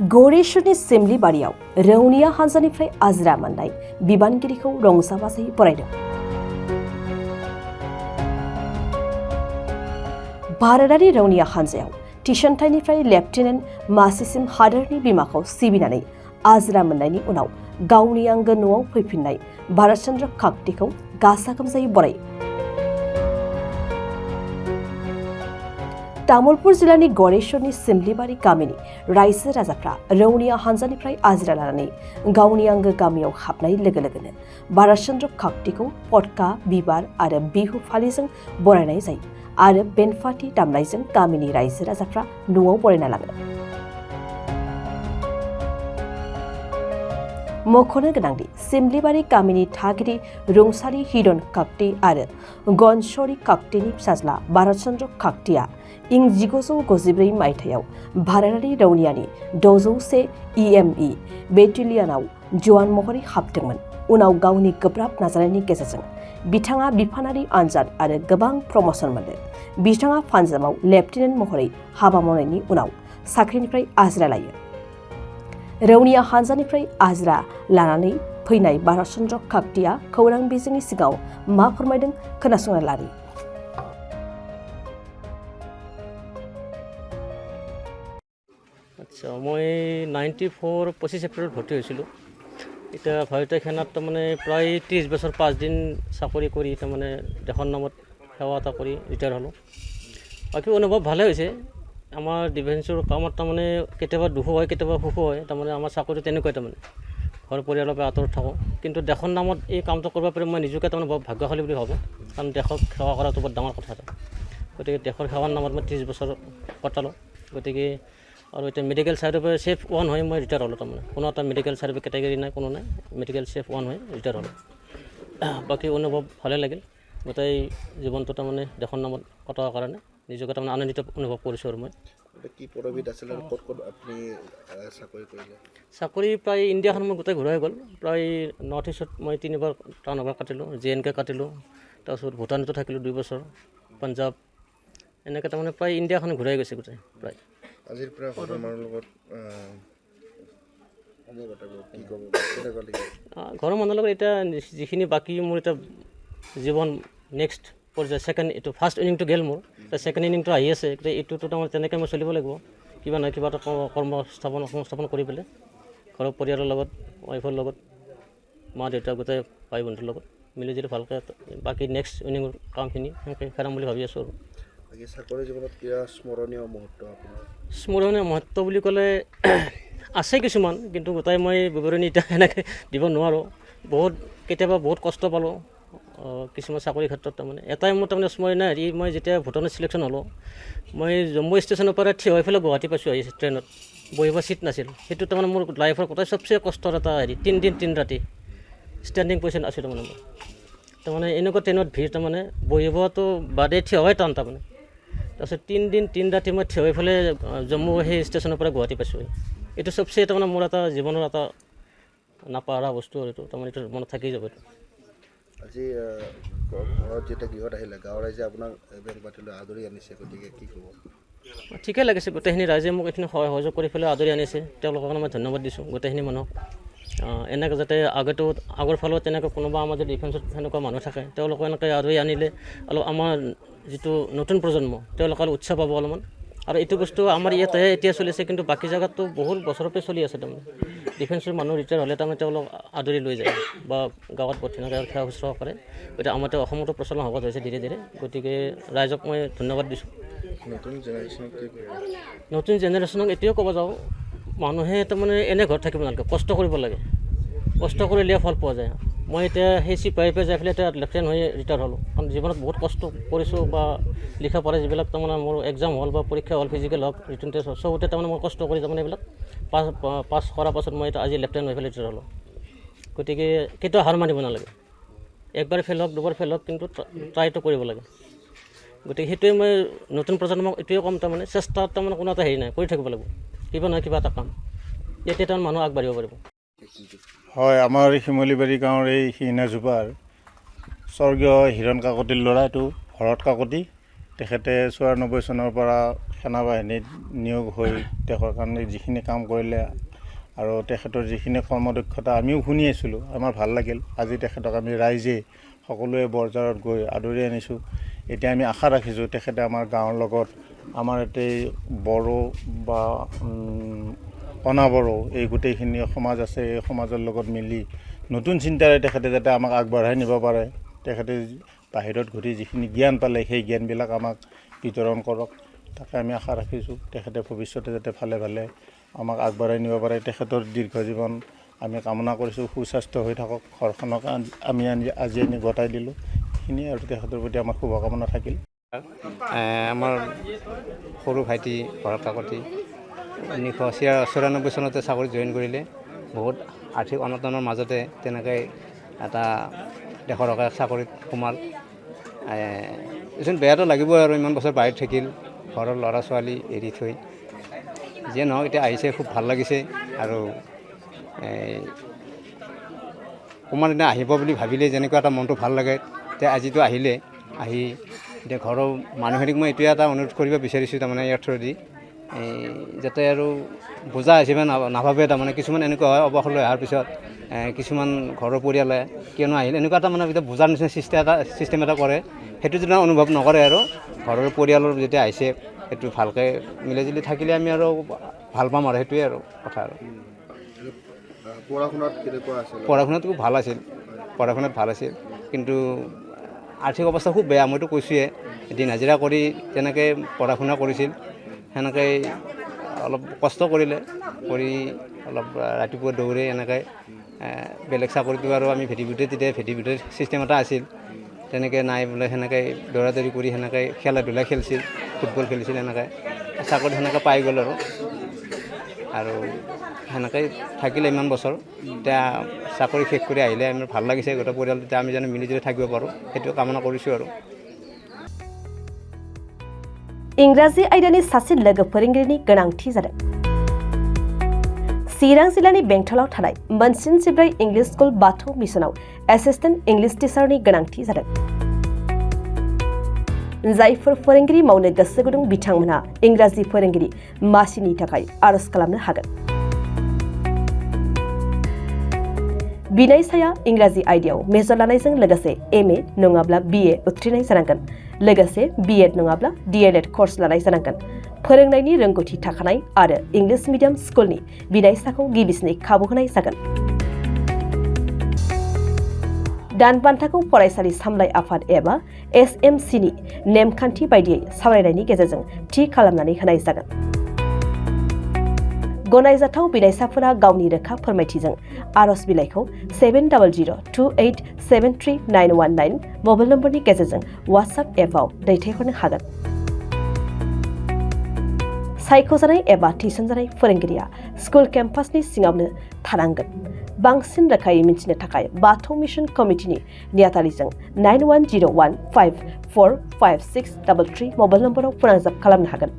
गौरेश्वरनि सिमलि बारियाव रौनिया हानजानिफ्राय आजिरा मोननाय बिबानगिरिखौ रंजा बाजायै बरायदों। भारतारि रौनिया हानजायाव थिसनथाइनिफ्राय लेफ्टिनेन्ट मासिसिम हादोरनि बिमाखौ सिबिनानै आजिरा मोननायनि उनाव गावनि आंगो न'आव फैफिननाय भारत चन्द्र काकतिखौ गाजा गोमजायै बरायो। तामुलपुर जिल्लानि गौरेश्वरनि सिमलिबारि गामिनि रायजो राजाफ्रा रौनिया हानजानिफ्राय आजिरा लानानै गावनि आंगो गामियाव हाबनाय लोगो लोगोनो भारत चन्द्र काकतिखौ पटका बिबार आरो बिहु फालिजों बरायनाय जायो आरो बेन्ड पार्टी दामनायजों गामिनि रायजो राजाफ्रा न'आव बरायना लाङो। मख'नो गोनांदि सिमलिबारि गामिनि थागिरि रुंसारि हिरन काकति आरो गनसरि काकतिनि फिसाज्ला भारत चन्द्र काकतिया इं 1954 मायथाइयाव भारतारि रौनियानि 601 EME बेटेलियनाव जवान महरै हाबदोंमोन। उनाव गावनि गोब्राब नाजानायनि गेजेरजों बिथाङा बिफानारि आनजाद आरो गोबां प्रमोशन मोनो। बिथाङा पान्जाबाव लेफ्टिनेन्ट महरै हाबा मावनायनि उनाव साख्रिनिफ्राय आजिरा लायो। रौनिया हानजानिफ्राय आजिरा लानानै फैनाय भारत चन्द्र काकतिया खौरां बिजोंनि सिगाङाव मा फोरमायदों खोनासंना लानि। আচ্ছা, মই 94 25 এপ্ৰিলত ভৰ্তি হৈছিলোঁ। এতিয়া ভাৰতীয় সেনাত তাৰমানে প্ৰায় 30 বছৰ 5 দিন চাকৰি কৰি তাৰমানে দেশৰ নামত সেৱা এটা কৰি ৰিটায়াৰ হ'লোঁ। বাকী অনুভৱ ভালে হৈছে। আমাৰ ডিফেন্সৰ কামত তাৰমানে কেতিয়াবা দুখো হয়, কেতিয়াবা সুখো হয়। তাৰমানে আমাৰ চাকৰিটো তেনেকুৱাই, তাৰমানে ঘৰ পৰিয়ালৰ পৰা আঁতৰত থাকোঁ, কিন্তু দেশৰ নামত এই কামটো কৰিব পাৰি মই নিজকে তাৰমানে বৰ ভাগ্যশালী বুলি ভাবোঁ। কাৰণ দেশক সেৱা কৰাটো বৰ ডাঙৰ কথা এটা। গতিকে দেশৰ সেৱাৰ নামত মই 30 বছৰ কটালোঁ। গতিকে আৰু এতিয়া মেডিকেল চাইডৰ পৰা চেফ 1 হৈ মই ৰিটায়াৰ হ'লোঁ। তাৰমানে কোনো এটা মেডিকেল চাইডৰ কেটেগৰী নাই, কোনো নাই, মেডিকেল চেফ 1 হৈ ৰিটায়াৰ হ'লোঁ। বাকী অনুভৱ ভালে লাগিল। গোটেই জীৱনটো তাৰমানে দেশৰ নামত কটাৰ কাৰণে নিজকে তাৰমানে আনন্দিত অনুভৱ কৰিছোঁ। আৰু মই কি পদবীত আছিল আৰু ক'ত ক'ত আপুনি চাকৰি কৰিলে? চাকৰি প্ৰায় ইণ্ডিয়াখন মোৰ গোটেই ঘূৰাই গ'ল। প্ৰায় নৰ্থ ইষ্টত মই 3বাৰ টাৰ্ণঅভাৰ কাটিলোঁ, JNK কাটিলোঁ, তাৰপিছত ভূটানতো থাকিলোঁ 2 বছৰ, পাঞ্জাৱ, এনেকৈ তাৰমানে প্ৰায় ইণ্ডিয়াখন ঘূৰাই গৈছে গোটেই প্ৰায়। আজিৰ পৰা ঘৰৰ মানুহৰ লগত ঘৰৰ মানুহৰ লগত এতিয়া যিখিনি বাকী মোৰ এতিয়া জীৱন নেক্সট পৰ্যায় ছেকেণ্ড, এইটো ফাৰ্ষ্ট ইনিংটো গ'ল মোৰ, ছেকেণ্ড ইনিংটো আহি আছে। এইটোতো তাৰমানে তেনেকৈ মই চলিব লাগিব, কিবা নহয় কিবা এটা সংস্থাপন কৰি পেলাই ঘৰৰ পৰিয়ালৰ লগত, ৱাইফৰ লগত, মা দেউতা গোটেই ভাই বন্ধুৰ লগত মিলি জুলি ভালকৈ বাকী নেক্সট ইনিংৰ কামখিনি সেনেকৈ খেলাম বুলি ভাবি আছোঁ। আৰু চাকৰি জীৱনত কিবা স্মৰণীয় মুহূৰ্ত আপোনাৰ? স্মৰণীয় মুহূৰ্ত বুলি ক'লে আছে কিছুমান, কিন্তু গোটাই মই বিৱৰণী এতিয়া এনেকৈ দিব নোৱাৰোঁ। কেতিয়াবা বহুত কষ্ট পালোঁ কিছুমান চাকৰিৰ ক্ষেত্ৰত। তাৰমানে এটাই মোৰ তাৰমানে স্মৰণীয় হেৰি, মই যেতিয়া ভূটানত চিলেকশ্যন হ'লোঁ, মই জম্মু ষ্টেচনৰ পৰা থিয় হৈ পেলাই গুৱাহাটী পাইছোঁ আহি ট্ৰেইনত, বহিব ছিট নাছিল। সেইটো তাৰমানে মোৰ লাইফৰ গোটেই চবচে কষ্টৰ এটা হেৰি, 3 দিন 3 ৰাতি ষ্টেণ্ডিং পজিশ্যন আছিল। তাৰমানে এনেকুৱা ট্ৰেইনত ভিৰ, তাৰমানে বহিবতো বাদে থিয় হৈ টান। তাৰমানে তাৰপিছত 3 দিন 3 ৰাতি মই থিয় হৈ পেলাই জম্মু সেই ষ্টেচনৰ পৰা গুৱাহাটী পাইছোঁ। এইটো চবচে তাৰমানে মোৰ এটা জীৱনৰ এটা নাপাহৰা বস্তু, আৰু এইটো তাৰমানে এইটো মনত থাকি যাব। আজি ঘৰত যেতিয়া গৃহত আহিলে, গাঁৱৰ ৰাইজে আপোনাক বেণ্ড পাৰ্টি লৈ আদৰি আনিছে, গতিকে কি ক'ব? ঠিকে লাগিছে, গোটেইখিনি ৰাইজে মোক এইখিনি সহযোগ কৰি পেলাই আদৰি আনিছে, তেওঁলোকক মই ধন্যবাদ দিছোঁ গোটেইখিনি মানুহক। এনেকৈ যাতে আগৰ ফালেও তেনেকৈ কোনোবা আমাৰ যদি ডিফেন্সত সেনেকুৱা মানুহ থাকে, তেওঁলোকক এনেকৈ আদৰি আনিলে অলপ আমাৰ যিটো নতুন প্ৰজন্ম তেওঁলোকে অলপ উৎসাহ পাব অলপমান। আৰু এইটো বস্তু আমাৰ ইয়াতেহে এতিয়া চলিছে, কিন্তু বাকী জেগাততো বহুত বছৰতে চলি আছে। তাৰমানে ডিফেন্সৰ মানুহ ৰিটায়াৰ হ'লে তাৰমানে তেওঁলোক আদৰি লৈ যায় বা গাঁৱত তেনেকৈ সেৱা শুশ্ৰূষা কৰে। গতিকে আমাৰ অসমতো প্ৰচলন হ'ব ধৰিছে ধীৰে ধীৰে। গতিকে ৰাইজক মই ধন্যবাদ দিছোঁ। নতুন জেনেৰেশ্যনক এইটোৱে ক'ব যাওঁ, মানুহে তাৰমানে এনে ঘৰত থাকিব নালাগে, কষ্ট কৰিব লাগে। কষ্ট কৰিলে ফল পোৱা যায়। মই এতিয়া সেই চিপাহী পৰা যাই পেলাই এতিয়া লেফটেনেণ্ট হৈ ৰিটায়াৰ হ'লোঁ। কাৰণ জীৱনত বহুত কষ্ট কৰিছোঁ, বা লিখা পঢ়া যিবিলাক তাৰমানে মোৰ এক্সাম হ'ল বা পৰীক্ষা হ'ল, ফিজিকেল হওক, ৰিটেন টেষ্ট হওক, চবতে তাৰমানে মই কষ্ট কৰি তাৰমানে এইবিলাক পাছ কৰাৰ পাছত মই আজি লেফটেনেণ্ট হৈ পেলাই ৰিটায়াৰ হ'লোঁ। গতিকে কেতিয়াও হাৰ মানিব নালাগে। একবাৰ ফেইল হওক, দুবাৰ ফেইল হওক, কিন্তু ট্ৰাইটো কৰিব লাগে। গতিকে সেইটোৱে মই নতুন প্ৰজন্মক এইটোৱে ক'ম, তাৰমানে চেষ্টাত তাৰমানে কোনো এটা হেৰি নাই, কৰি থাকিব লাগিব কিবা নহয় কিবা এটা কাম, তেতিয়া তাৰমানে মানুহ আগবাঢ়িব পাৰিব। হয়, আমাৰ শিমলিবাৰী গাঁৱৰ এই সিনাজোপাৰ স্বৰ্গীয় হিৰণ কাকতিৰ ল'ৰা, এইটো ভৰত কাকতি। তেখেতে 94 চনৰ পৰা সেনা বাহিনীত নিয়োগ হৈ দেশৰ কাৰণে যিখিনি কাম কৰিলে আৰু তেখেতৰ যিখিনি কৰ্মদক্ষতা আমিও শুনি আছিলোঁ, আমাৰ ভাল লাগিল। আজি তেখেতক আমি ৰাইজে সকলোৱে বৰজাৰত গৈ আদৰি আনিছোঁ। এতিয়া আমি আশা ৰাখিছোঁ তেখেতে আমাৰ গাঁৱৰ লগত আমাৰ ইয়াতে বড়ো বা অনাবড়ো এই গোটেইখিনি সমাজ আছে, এই সমাজৰ লগত মিলি নতুন চিন্তাৰে তেখেতে যাতে আমাক আগবঢ়াই নিব পাৰে। তেখেতে বাহিৰত ঘূৰি যিখিনি জ্ঞান পালে সেই জ্ঞানবিলাক আমাক বিতৰণ কৰক, তাকে আমি আশা ৰাখিছোঁ। তেখেতে ভৱিষ্যতে যাতে ভালে ভালে আমাক আগবঢ়াই নিব পাৰে, তেখেতৰ দীৰ্ঘ জীৱন আমি কামনা কৰিছোঁ। সুস্বাস্থ্য হৈ থাকক, ঘৰখনক আমি আজি গতাই দিলোঁ, সেইখিনিয়ে আৰু তেখেতৰ প্ৰতি আমাৰ শুভকামনা থাকিল। আমাৰ সৰু ভাইটি ভৰত কাকতি 1994 চনতে চাকৰি জইন কৰিলে। বহুত আৰ্থিক অনটনৰ মাজতে তেনেকৈ এটা দেশৰ হকে চাকৰিত সোমাল। এজন বেয়াটো লাগিবই আৰু ইমান বছৰ বাহিৰত থাকিল, ঘৰৰ ল'ৰা ছোৱালী এৰি থৈ। যিয়ে নহওক এতিয়া আহিছে, খুব ভাল লাগিছে। আৰু কোনোবা দিনা আহিব বুলি ভাবিলে যেনেকুৱা এটা মনটো ভাল লাগে, এতিয়া আজিতো আহিলে। আহি এতিয়া ঘৰৰ মানুহখিনিক মই এইটোৱে এটা অনুৰোধ কৰিব বিচাৰিছোঁ, তাৰমানে ইয়াৰ থ্ৰুদি যাতে আৰু বোজা হিচাপে নাভাবে। তাৰমানে কিছুমান এনেকুৱা হয়, অৱসৰলৈ অহাৰ পিছত কিছুমান ঘৰৰ পৰিয়ালে কিয়নো আহিলে এনেকুৱা এটা মানে এতিয়া বোজাৰ নিচিনা চিষ্টেম এটা কৰে। সেইটো যদি অনুভৱ নকৰে আৰু ঘৰৰ পৰিয়ালৰ যেতিয়া আহিছে, সেইটো ভালকৈ মিলিজুলি থাকিলে আমি আৰু ভাল পাম আৰু সেইটোৱে আৰু কথা। আৰু পঢ়া শুনাত খুব ভাল আছিল, ভাল আছিল। কিন্তু আৰ্থিক অৱস্থা খুব বেয়া, মইতো কৈছোঁৱে। দিন হাজিৰা কৰি তেনেকৈ পঢ়া শুনা কৰিছিল, সেনেকৈ অলপ কষ্ট কৰিলে, কৰি অলপ ৰাতিপুৱা দৌৰে এনেকৈ বেলেগ চাকৰিটো আৰু আমি তেতিয়া ভেটিভেটিৰ ছিষ্টেম এটা আছিল, তেনেকৈ নাই বোলে। সেনেকৈ দৌৰা দৌৰি কৰি সেনেকৈ খেলা ধূলা খেলিছিল, ফুটবল খেলিছিল, এনেকৈ চাকৰি সেনেকৈ পাই গ'ল। আৰু সেনেকৈ থাকিলে ইমান বছৰ। এতিয়া চাকৰি শেষ কৰি আহিলে আমাৰ ভাল লাগিছে, গোটেই পৰিয়াল তেতিয়া আমি যেন মিলিজুলি থাকিব পাৰোঁ, সেইটো কামনা কৰিছোঁ। আৰু इंराजि आयदानि सासे लोगो फोरोंगिरिनि गोनांथि जादों। चिरां जिल्लानि बेंटलाव थानाय मोनसिन 14 इंलिश स्कुल बाथौ मिसनाव एसिस्टेंट इंलिश टीचारनि गोनांथि जादों। जायफोर फोरोंगिरि मावनो गोसो गुदुं बिथांमोनहा इंराजि फोरोंगिरि मासिनि थाखाय आरज खालामनो हागोन। बिनायसाया इंराजि आयदायाव मेजर लानायजों लोगोसे एमए नङाब्ला बीए उथ्रिनाय जानांगोन, लोगोसे बीएड नङाब्ला डीएलएड कर्स लानाय जानांगोन। फोरोंनायनि रोंगौथि थाखानाय आरो इंलिश मीडियम स्कुलनि बिनायसाखौ गिबिसिनै खाबु होनाय जागोन। दानबान्थाखौ फरायसालि सामलाय आफाद एबा एसएमसीनि नेमखान्थि बायदियै सावरायनायनि गेजेरजों थि खालामनानै होनाय जागोन। गनायजाथाव बिनायसाफोरा गावनि रोखा फोरमायथिजों आरज बिलाइखौ 7002873919 मबाइल नम्बरनि गेजेरजों वाट्सएप एपआव दैथायहरनो हागोन। सायख'जानाय एबा थिसनजानाय फोरोंगिरिया स्कुल केम्पासनि सिङावनो थानांगोन। बांसिन रोखायै मिन्थिनो थाखाय बाथौ मिशन कमिटिनि नेहाथारिजों 9101545633 मबाइल नम्बराव फोनांजाब खालामनो हागोन।